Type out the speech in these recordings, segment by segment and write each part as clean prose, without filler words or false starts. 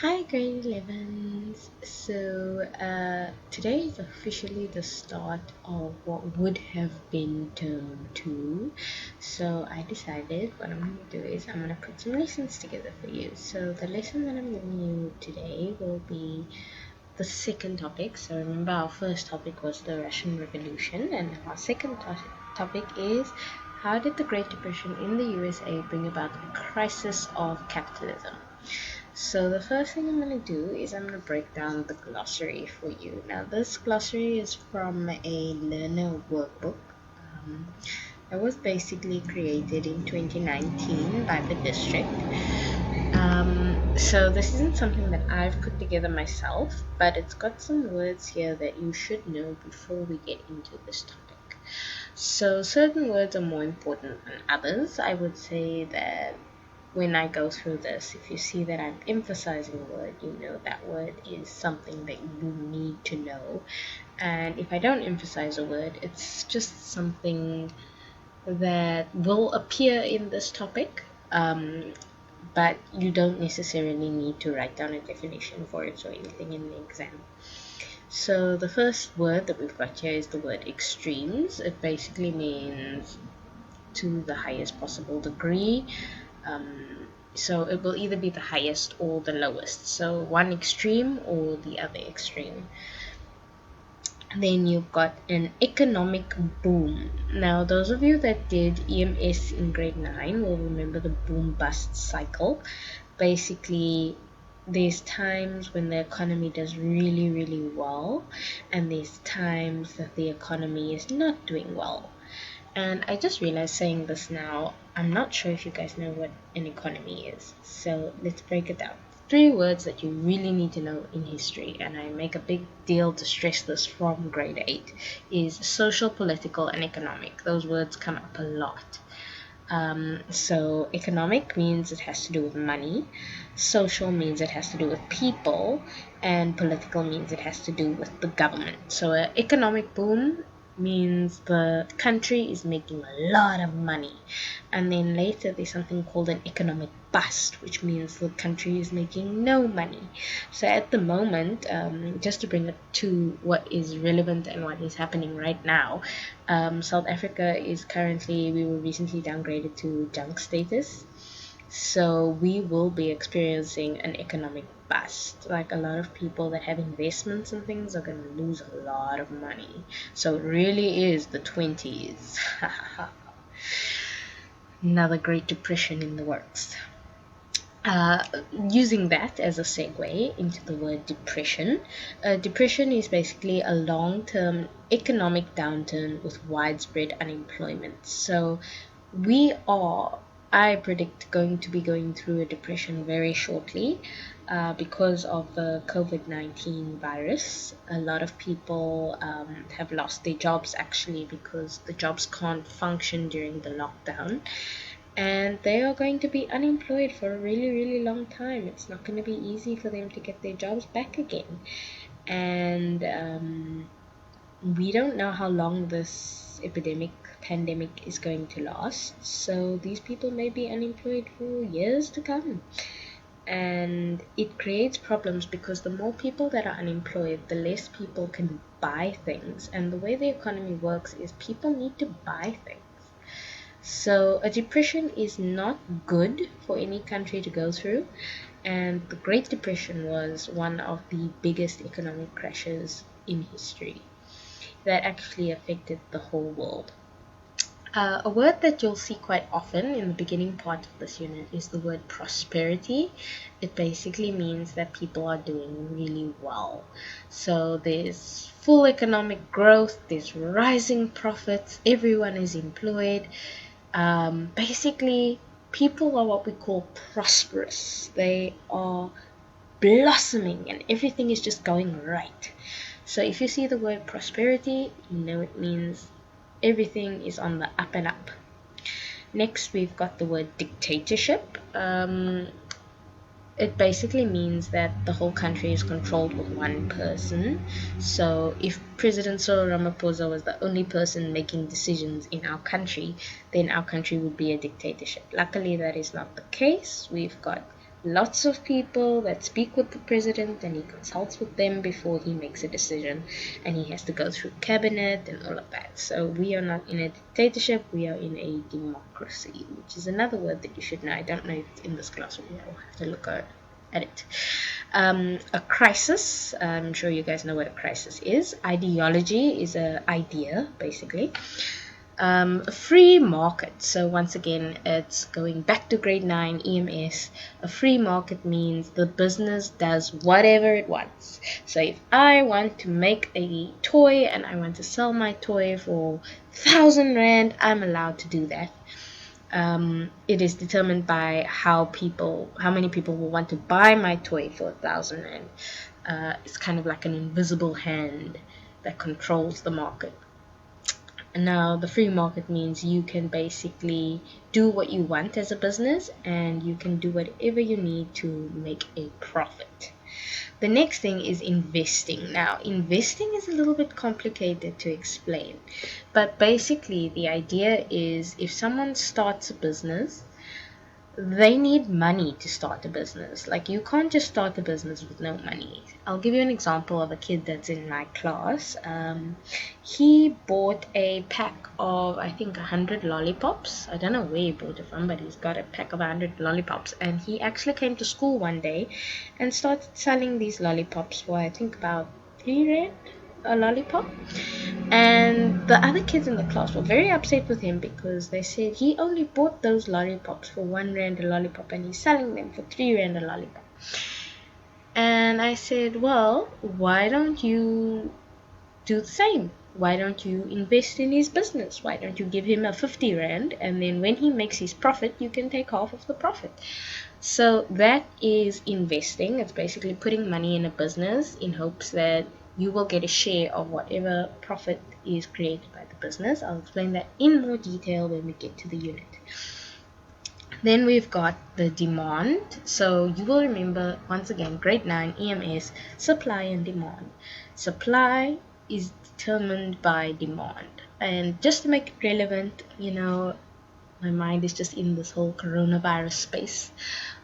Hi, grade 11s. Today is officially the start of what would have been term 2. So I decided what I'm going to do is I'm going to put some lessons together for you. So the lesson that I'm giving you today will be the second topic. So remember, our first topic was the Russian Revolution, and our second topic is how did the Great Depression in the USA bring about a crisis of capitalism? So the first thing I'm going to do is I'm going to break down the glossary for you. Now this glossary is from a learner workbook. Um, it was basically created in 2019 by the district. So this isn't something that I've put together myself, but it's got some words here that you should know before we get into this topic. So certain words are more important than others. I would say that when I go through this, if you see that I'm emphasizing a word, you know that word is something that you need to know. And if I don't emphasize a word, it's just something that will appear in this topic, but you don't necessarily need to write down a definition for it or anything in the exam. So the first word that we've got here is the word extremes. It basically means to the highest possible degree. So it will either be the highest or the lowest. So one extreme or the other extreme. Then you've got an economic boom. Now, those of you that did EMS in grade 9 will remember the boom bust cycle. Basically, there's times when the economy does really, really well, and there's times that the economy is not doing well. And I just realized saying this now, I'm not sure if you guys know what an economy is. So let's break it down. 3 words that you really need to know in history, and I make a big deal to stress this from grade 8, is social, political, and economic. Those words come up a lot. So economic means it has to do with money, social means it has to do with people, and political means it has to do with the government. So an economic boom means the country is making a lot of money, and then later there's something called an economic bust, which means the country is making no money. So at the moment, just to bring it to what is relevant and what is happening right now, South Africa is currently, we were recently downgraded to junk status. So we will be experiencing an economic bust. Like a lot of people that have investments and things are going to lose a lot of money. So it really is the 20s. Another Great Depression in the works. Uh, Using that as a segue into the word depression. Depression is basically a long-term economic downturn with widespread unemployment. So we are, I predict, going to be going through a depression very shortly because of the COVID-19 virus. A lot of people have lost their jobs actually because the jobs can't function during the lockdown, and they are going to be unemployed for a really, really long time. It's not going to be easy for them to get their jobs back again. And we don't know how long this pandemic is going to last. So these people may be unemployed for years to come. And it creates problems because the more people that are unemployed, the less people can buy things. And the way the economy works is people need to buy things. So a depression is not good for any country to go through, and the Great Depression was one of the biggest economic crashes in history that actually affected the whole world. A word that you'll see quite often in the beginning part of this unit is the word prosperity. It basically means that people are doing really well. So there's full economic growth, there's rising profits, everyone is employed. Basically, people are what we call prosperous. They are blossoming and everything is just going right. So if you see the word prosperity, you know it means everything is on the up and up. Next, we've got the word dictatorship. It basically means that the whole country is controlled with one person. So if President Cyril Ramaphosa was the only person making decisions in our country, then our country would be a dictatorship. Luckily, that is not the case. We've got lots of people that speak with the president, and he consults with them before he makes a decision, and he has to go through cabinet and all of that. So we are not in a dictatorship, we are in a democracy, which is another word that you should know. I don't know if it's in this glossary. I'll have to look at it. A crisis, I'm sure you guys know what a crisis is. Ideology is an idea, basically. A free market. So once again, it's going back to grade 9 EMS. A free market means the business does whatever it wants. So if I want to make a toy and I want to sell my toy for 1,000 rand, I'm allowed to do that. It is determined by how many people will want to buy my toy for 1,000 rand. It's kind of like an invisible hand that controls the market. Now, the free market means you can basically do what you want as a business, and you can do whatever you need to make a profit. The next thing is investing. Now, investing is a little bit complicated to explain, but basically the idea is if someone starts a business, they need money to start a business. Like, you can't just start a business with no money. I'll give you an example of a kid that's in my class. He bought a pack of, I think, 100 lollipops. I don't know where he bought it from, but he's got a pack of 100 lollipops. And he actually came to school one day and started selling these lollipops for, I think, about 3 rand a lollipop. And the other kids in the class were very upset with him because they said he only bought those lollipops for 1 rand a lollipop and he's selling them for 3 rand a lollipop. And I said, well, why don't you do the same? Why don't you invest in his business? Why don't you give him a 50 rand, and then when he makes his profit, you can take half of the profit? So that is investing. It's basically putting money in a business in hopes that you will get a share of whatever profit is created by the business. I'll explain that in more detail when we get to the unit. Then we've got the demand. So you will remember, once again, grade 9 EMS, supply and demand. Supply is determined by demand. And just to make it relevant, my mind is just in this whole coronavirus space.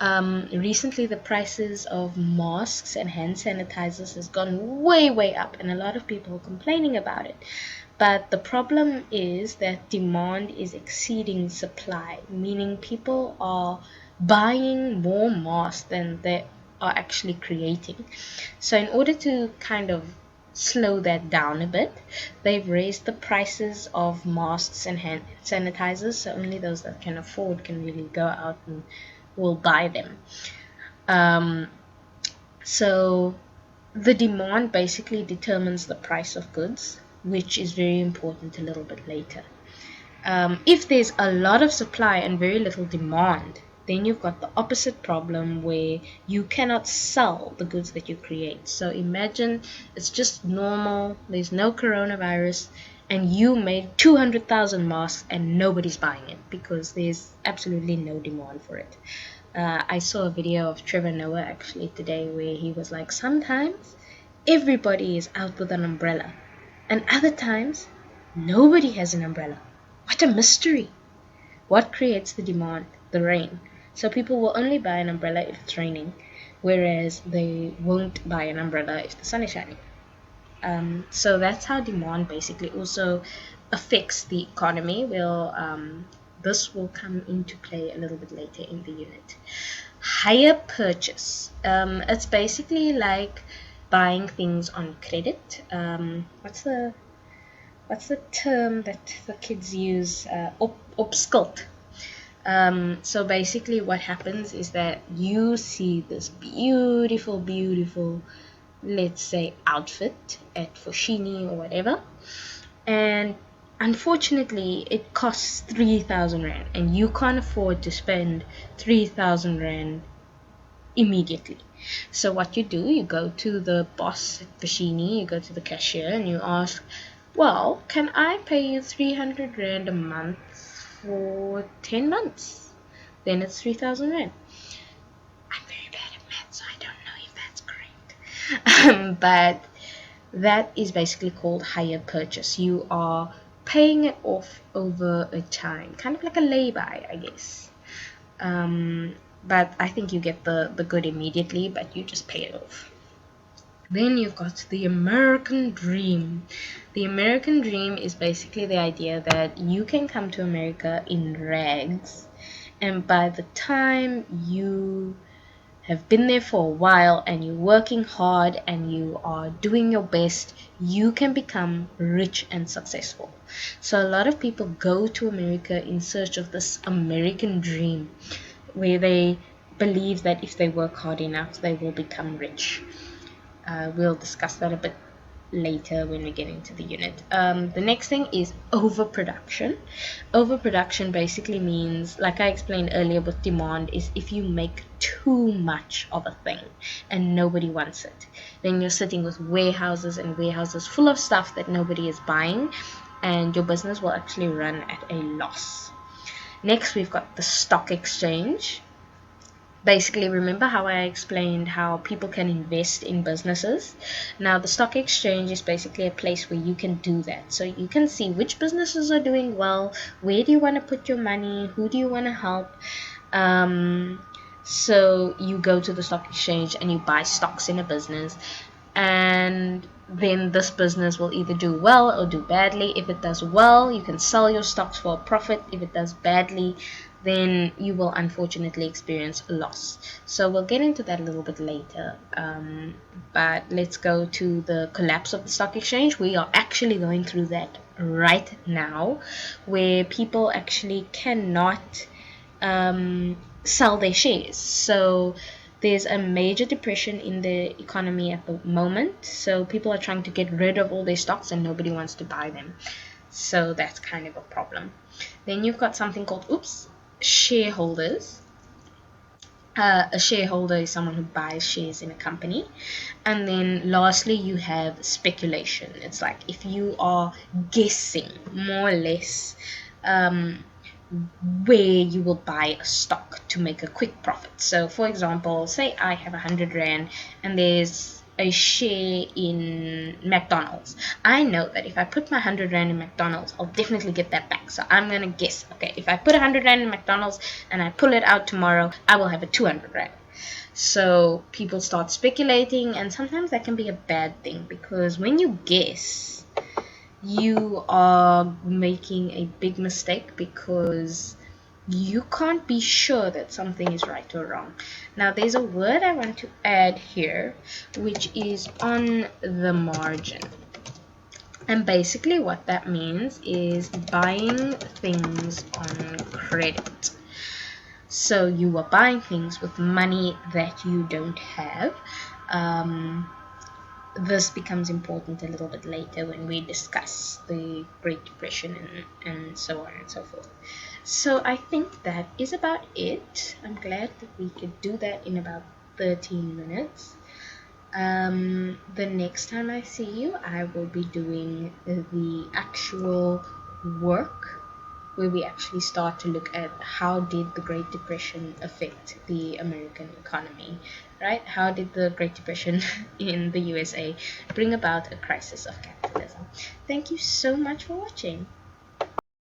Recently, the prices of masks and hand sanitizers has gone way up, and a lot of people are complaining about it. But the problem is that demand is exceeding supply, meaning people are buying more masks than they are actually creating. So in order to kind of slow that down a bit, they've raised the prices of masks and hand sanitizers, so only those that can afford can really go out and will buy them. So the demand basically determines the price of goods, which is very important a little bit later. If there's a lot of supply and very little demand, then you've got the opposite problem where you cannot sell the goods that you create. So imagine it's just normal, there's no coronavirus, and you made 200,000 masks and nobody's buying it because there's absolutely no demand for it. I saw a video of Trevor Noah actually today where he was like, sometimes everybody is out with an umbrella, and other times nobody has an umbrella. What a mystery! What creates the demand? The rain. So people will only buy an umbrella if it's raining, whereas they won't buy an umbrella if the sun is shining. So that's how demand basically also affects the economy. This will come into play a little bit later in the unit. Hire purchase. It's basically like buying things on credit. What's the term that the kids use? Opskuld. So basically what happens is that you see this beautiful, let's say, outfit at Foschini or whatever, and unfortunately it costs 3,000 rand, and you can't afford to spend 3,000 rand immediately. So what you do, you go to the boss at Foschini, you go to the cashier and you ask, well, can I pay you 300 rand a month for 10 months? Then it's 3,000 rand. I'm very bad at math, so I don't know if that's correct. But that is basically called hire purchase. You are paying it off over a time, kind of like a lay-by, I guess. but I think you get the good immediately, but you just pay it off. Then you've got the American dream. The American dream is basically the idea that you can come to America in rags, and by the time you have been there for a while and you're working hard and you are doing your best, you can become rich and successful. So a lot of people go to America in search of this American dream, where they believe that if they work hard enough, they will become rich. We'll discuss that a bit later when we get into the unit. The next thing is overproduction. Overproduction basically means, like I explained earlier with demand, is if you make too much of a thing and nobody wants it, then you're sitting with warehouses and warehouses full of stuff that nobody is buying, and your business will actually run at a loss. Next, we've got the stock exchange. Basically, remember how I explained how people can invest in businesses? Now, the stock exchange is basically a place where you can do that. So you can see which businesses are doing well, where do you want to put your money, who do you want to help. So you go to the stock exchange and you buy stocks in a business, and then this business will either do well or do badly. If it does well, you can sell your stocks for a profit. If it does badly, then you will unfortunately experience a loss. So we'll get into that a little bit later. But let's go to the collapse of the stock exchange. We are actually going through that right now, where people actually cannot sell their shares. So there's a major depression in the economy at the moment. So people are trying to get rid of all their stocks and nobody wants to buy them. So that's kind of a problem. Then you've got something called, shareholders. A shareholder is someone who buys shares in a company. And then lastly, you have speculation. It's like if you are guessing more or less where you will buy a stock to make a quick profit. So for example, say I have 100 Rand and there's a share in McDonald's. I know that if I put my 100 Rand in McDonald's, I'll definitely get that back. So I'm going to guess, okay, if I put 100 Rand in McDonald's and I pull it out tomorrow, I will have a 200 Rand. So people start speculating, and sometimes that can be a bad thing, because when you guess, you are making a big mistake, because you can't be sure that something is right or wrong. Now, there's a word I want to add here, which is on the margin. And basically what that means is buying things on credit. So you are buying things with money that you don't have. This becomes important a little bit later when we discuss the Great Depression and so on and so forth. So I think that is about it. I'm glad that we could do that in about 13 minutes. The next time I see you, I will be doing the actual work, where we actually start to look at how did the Great Depression affect the American economy, right? How did the Great Depression in the USA bring about a crisis of capitalism? Thank you so much for watching.